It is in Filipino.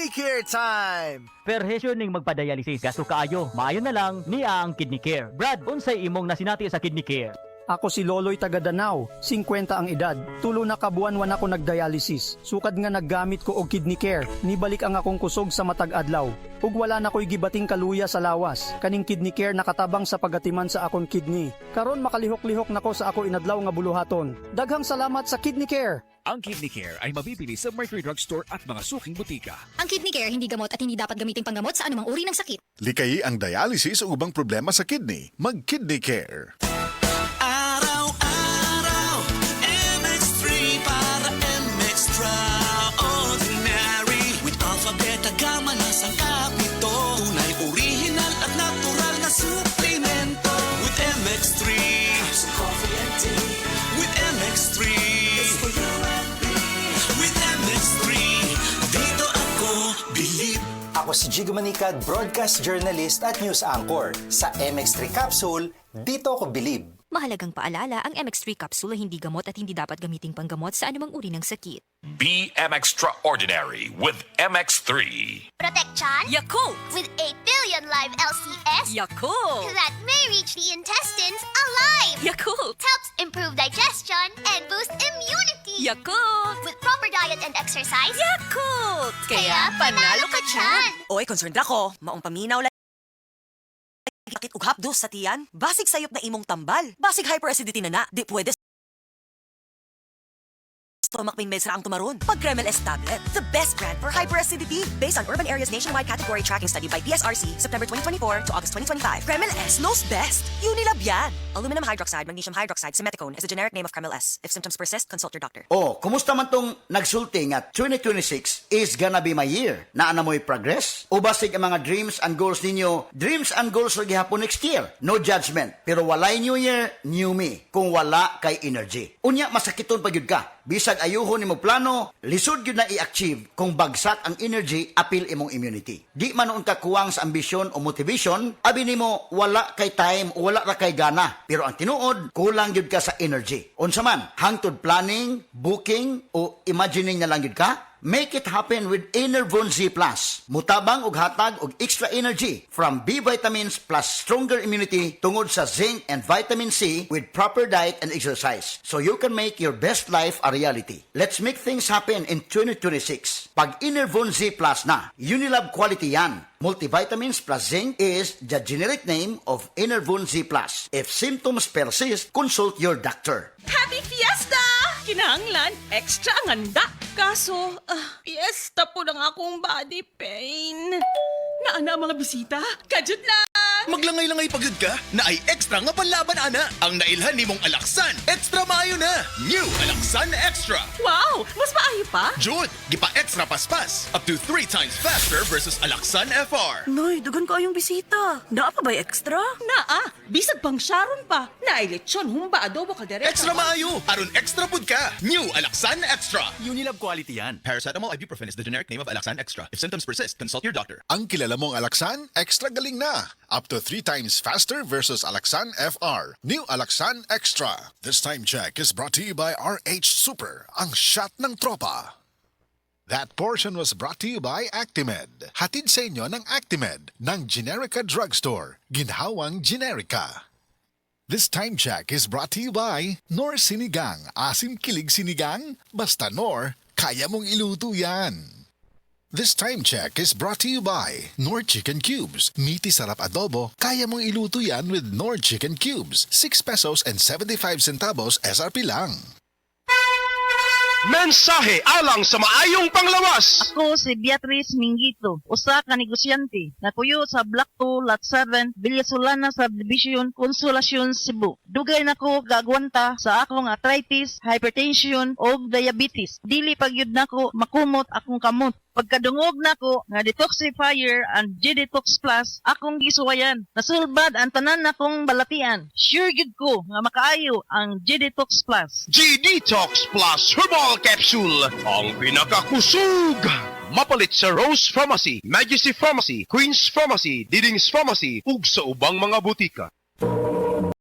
Kidney Care time! Perhesyon ning magpa-dialysis gasto kaayo. Maayo na lang niya ang Kidney Care. Brad, unsay imong nasinati sa Kidney Care? Ako si Loloy taga Danau, 50 ang edad. Tulo na kabuan ako nagdialysis. Sukad nga naggamit ko og Kidney Care. Nibalik ang akong kusog sa matag adlaw. Ug wala na ko'y gibating kaluya sa lawas. Kaning Kidney Care nakatabang sa pagatiman sa akong kidney. Karon makalihok-lihok nako sa ako inadlaw nga buluhaton. Daghang salamat sa Kidney Care. Ang Kidney Care ay mabibili sa Mercury Drugstore at mga suking butika. Ang Kidney Care hindi gamot at hindi dapat gamiting panggamot sa anumang uri ng sakit. Likayi ang dialysis o ubang problema sa kidney. Mag-Kidney Care. Araw-araw, MX3 para extraordinary. With alpha, beta, gamma na sangkap nito. Tunay, original at natural na suplemento. With MX3, sa coffee and tea. With MX3, it's for you and me. With MX3, dito ako believe. Ako si Jigo Manicad, broadcast journalist at news anchor. Sa MX3 Capsule, dito ako believe. Mahalagang paalala, ang MX3 capsule ay hindi gamot at hindi dapat gamiting panggamot sa anumang uri ng sakit. Be extraordinary with MX3. Protection Yakult! with 8 billion live LCS Yakult! that may reach the intestines alive. Yakult! Helps improve digestion and boost immunity. Yakult! With proper diet and exercise, Yakult! Kaya panalo ka dyan. Oy, concerned ako. Maong paminaw lang. Bakit ug hapdos sa tiyan? Basig sayop na imong tambal. Basig hyperacidity na. Di pwede stomach pain meds ra ang tumaron. Pag Kremel S tablet, the best brand for hyperacidity. Based on Urban Areas Nationwide Category Tracking Study by PSRC, September 2024 to August 2025. Kremel S knows best. Unilab yan. Aluminum hydroxide, magnesium hydroxide, simeticone is the generic name of Kremel S. If symptoms persist, consult your doctor. Oh, kumusta man tong nagsulti nga 2026 is gonna be my year? Naana mo'y progress? O basig ang mga dreams and goals ninyo? Dreams and goals ra gihapon next year. No judgment. Pero walay new year, new me. Kung wala kay energy. Unya, masakiton pa gyud ka. Bisag ayuhon nimo plano, lisod gyud na i-achieve kung bagsak ang energy, apil imong immunity. Di man noon ka kuwang sa ambisyon o motivation, abi nimo wala kay time o wala ra kay gana. Pero ang tinuod, kulang gyud ka sa energy. Unsa man, hangtod planning, booking o imagining na lang gyud ka? Make it happen with Enervon Z+. Mutabang ug hatag og extra energy from B vitamins plus stronger immunity tungod sa zinc and vitamin C with proper diet and exercise. So you can make your best life a reality. Let's make things happen in 2026. Pag Enervon Z+ na, Unilab quality yan. Multivitamins plus zinc is the generic name of Enervon Z+. If symptoms persist, consult your doctor. Happy Fiesta! Kinahanglan, extra ang handa. Kaso, fiesta po ng akong body pain. Naana ang mga bisita? Kajud lang! Maglangay-langay pagod ka na ay extra nga panlaban ana. Ang nailhan nimong Alaksan, extra maayo na. New Alaksan Extra. Wow! Mas maayo pa? Jud, gipa extra paspas. Up to 3 times faster versus Alaksan FR. Noy, dugan ko yung bisita. Naa pa ba extra? Naa! Bisag pang Sharon pa. Naay lechon, humba, adobo, kaldereta. Extra maayo. Aron extra pud ka. New Alaksan Extra. Unilab quality yan. Paracetamol ibuprofen is the generic name of Alaksan Extra. If symptoms persist, consult your doctor. Ang kilala mong Alaksan, extra galing na. Up to 3 times faster versus Alaksan FR. New Alaksan Extra. This time check is brought to you by RH Super, ang shot ng tropa. That portion was brought to you by Actimed. Hatid sa inyo ng Actimed ng Generica Drugstore. Ginhawang Generica. This time check is brought to you by Nor Sinigang. Asim kilig sinigang? Basta Nor, kaya mong iluto yan. This time check is brought to you by Nor Chicken Cubes. Meaty sarap adobo, kaya mong iluto yan with Nor Chicken Cubes. 6 pesos and 75 centavos SRP lang. Mensahe alang sa maayong panglawas. Ako si Beatrice Mingito, usa ka negosyante, napuyo sa Block 2, Lot 7, Villasolana Subdivision, Consolacion, Cebu. Dugay nako gagwanta sa akong arthritis, hypertension o diabetes. Dili pagyud nako makumot akong kamot. Pagkadungog nako nga detoxifier and G-Detox Plus, akong gisuwayan. Nasulbad ang tanan nakong balatian. Sure gid ko nga makaayo ang G-Detox Plus. G-Detox Plus Herbal Capsule. Ang pinakakusog. Mapalit sa Rose Pharmacy, Majesty Pharmacy, Queen's Pharmacy, Diding's Pharmacy, ug sa ubang mga butika.